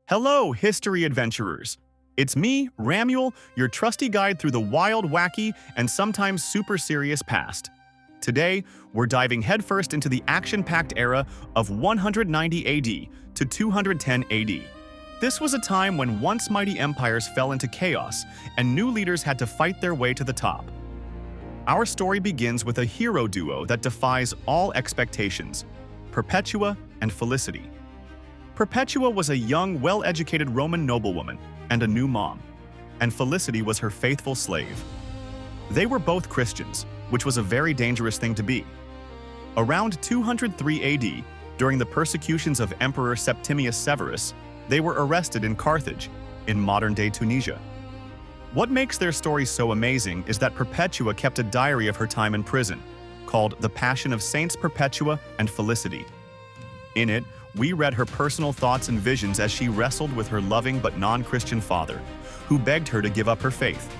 Hello, history adventurers! It's me, Ramuel, your trusty guide through the wild, wacky, and sometimes super serious past. Today, we're diving headfirst into the action-packed era of 190 AD to 210 AD. This was a time when once mighty empires fell into chaos, and new leaders had to fight their way to the top. Our story begins with a hero duo that defies all expectations: Perpetua and Felicity. Perpetua was a young, well-educated Roman noblewoman and a new mom, and Felicity was her faithful slave. They were both Christians, which was a very dangerous thing to be. Around 203 AD, during the persecutions of Emperor Septimius Severus, they were arrested in Carthage, in modern-day Tunisia. What makes their story so amazing is that Perpetua kept a diary of her time in prison, called The Passion of Saints Perpetua and Felicity. In it, we read her personal thoughts and visions as she wrestled with her loving but non-Christian father, who begged her to give up her faith.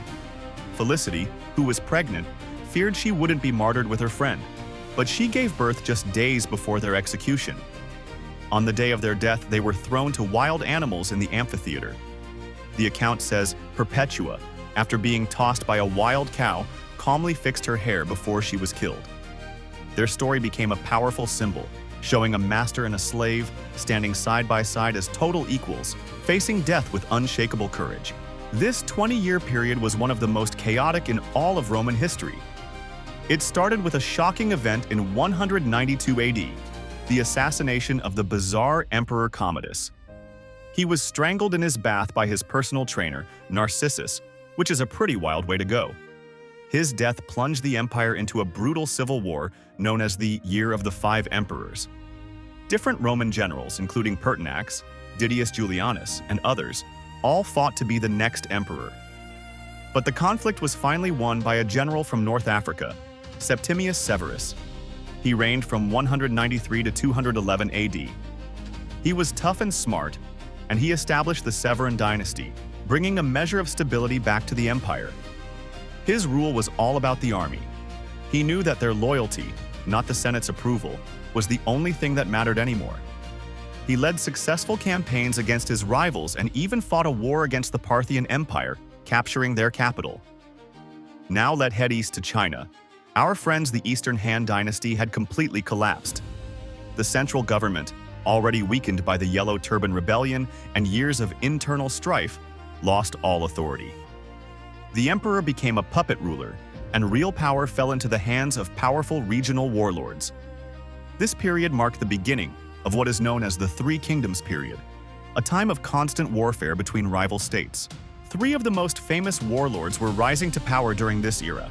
Felicity, who was pregnant, feared she wouldn't be martyred with her friend, but she gave birth just days before their execution. On the day of their death, they were thrown to wild animals in the amphitheater. The account says Perpetua, after being tossed by a wild cow, calmly fixed her hair before she was killed. Their story became a powerful symbol, showing a master and a slave standing side by side as total equals, facing death with unshakable courage. This 20-year period was one of the most chaotic in all of Roman history. It started with a shocking event in 192 AD, the assassination of the bizarre Emperor Commodus. He was strangled in his bath by his personal trainer, Narcissus, which is a pretty wild way to go. His death plunged the empire into a brutal civil war known as the Year of the Five Emperors. Different Roman generals, including Pertinax, Didius Julianus, and others, all fought to be the next emperor. But the conflict was finally won by a general from North Africa, Septimius Severus. He reigned from 193 to 211 AD. He was tough and smart, and he established the Severan Dynasty, bringing a measure of stability back to the empire. His rule was all about the army. He knew that their loyalty, not the Senate's approval, was the only thing that mattered anymore. He led successful campaigns against his rivals and even fought a war against the Parthian Empire, capturing their capital. Now let's head east to China. Our friends, the Eastern Han Dynasty, had completely collapsed. The central government, already weakened by the Yellow Turban Rebellion and years of internal strife, lost all authority. The emperor became a puppet ruler, and real power fell into the hands of powerful regional warlords. This period marked the beginning of what is known as the Three Kingdoms period, a time of constant warfare between rival states. Three of the most famous warlords were rising to power during this era: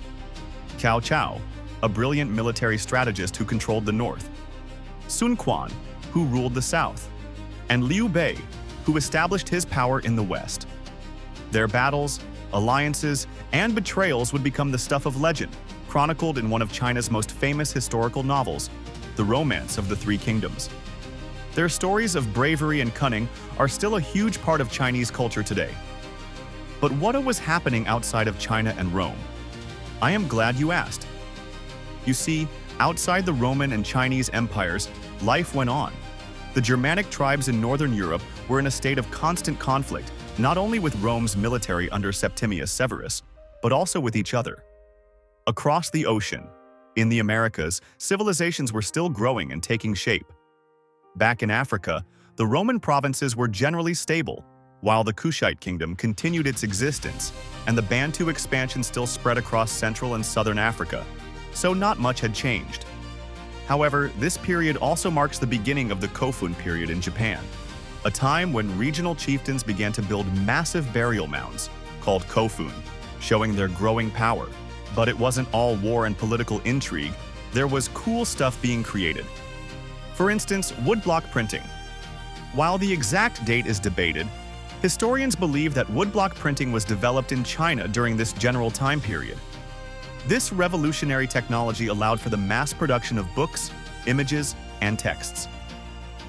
Cao Cao, a brilliant military strategist who controlled the north; Sun Quan, who ruled the south; and Liu Bei, who established his power in the west. Their battles, alliances, and betrayals would become the stuff of legend, chronicled in one of China's most famous historical novels, The Romance of the Three Kingdoms. Their stories of bravery and cunning are still a huge part of Chinese culture today. But what was happening outside of China and Rome? I am glad you asked. You see, outside the Roman and Chinese empires, life went on. The Germanic tribes in northern Europe were in a state of constant conflict, not only with Rome's military under Septimius Severus, but also with each other. Across the ocean, in the Americas, civilizations were still growing and taking shape. Back in Africa, the Roman provinces were generally stable, while the Kushite kingdom continued its existence, and the Bantu expansion still spread across Central and Southern Africa, so not much had changed. However, this period also marks the beginning of the Kofun period in Japan, a time when regional chieftains began to build massive burial mounds, called Kofun, showing their growing power. But it wasn't all war and political intrigue. There was cool stuff being created. For instance, woodblock printing. While the exact date is debated, historians believe that woodblock printing was developed in China during this general time period. This revolutionary technology allowed for the mass production of books, images, and texts.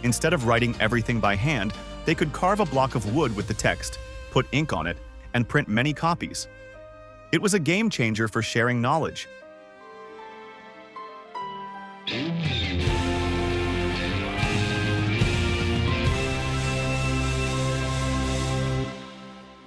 Instead of writing everything by hand, they could carve a block of wood with the text, put ink on it, and print many copies. It was a game changer for sharing knowledge.